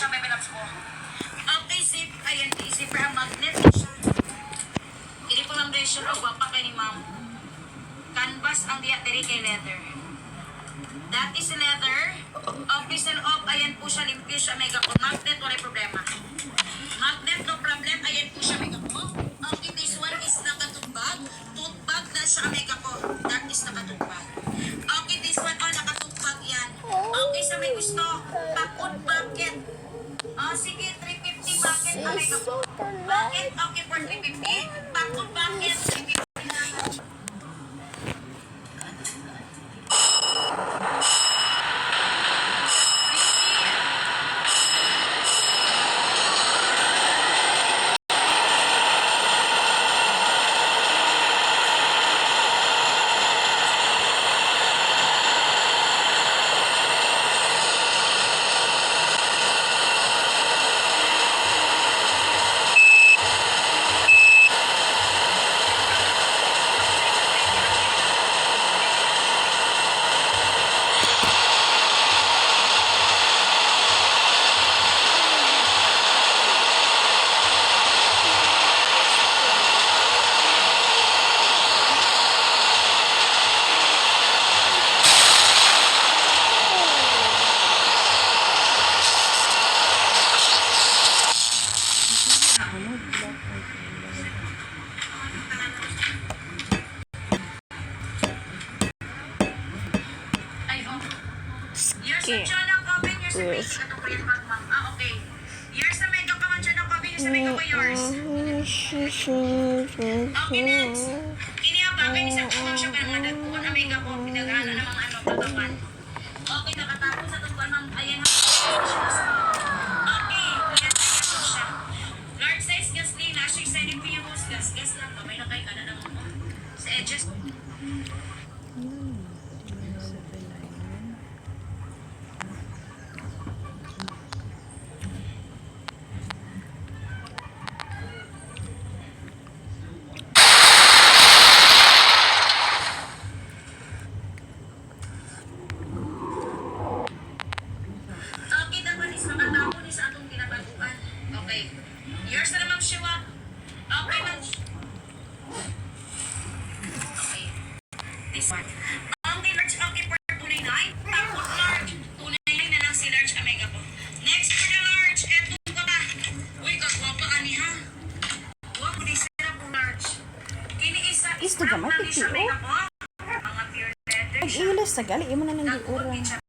siya, bebe loves ko. Okay, zip. Ayan, zipper ang magnet. Hindi po lang ratio o guwapa kay ni ma'am. Canvas ang diya diri kay leather. That is leather. Office and off. Ayan po siya, limpyo siya, mega po. Magnet, wala problema. Magnet, no problem. Ayan po siya, mega po. Okay, this one is nakatumbag. Toothbag na siya, mega po. That is nakatumbag. Okay, this one, nakatumbag yan. Okay, sa may gusto, pakod bucket. Sige, 350 bucket, mega po. Bucket, okay for 350. Pakod bucket, 350 na. Years sa China Coven, years sa Mega ka to Korean bag, ma'am. Okay. Years sa Mega ka man, China Coven, years sa Mega pa yours. Okay, next. Kini ang bagay ni sa kumaw siya ka ng adat ko na Mega po, pinag-ano ng mga patapan. Okay, nakatapos sa tubuan, ma'am. Ayan ang okay, ayan po siya. Large size gas din, actually excited po yung host gas. Gas lang, kamay na kayo ka na ng sa edges. Okay. Yours na naman siya. Okay, ma'am. Okay. This one. Okay, large. Okay, for 299. Tapos large. 299 na lang si large Omega po. Next for the large. Eto ka ba? Uy, kagwapa ani ha. Huwag mo sila po large. Kini isa is Isto gamay, lang siya piti, Omega po. Mga pure leather siya. Ilas sa gali, imo na nang giura.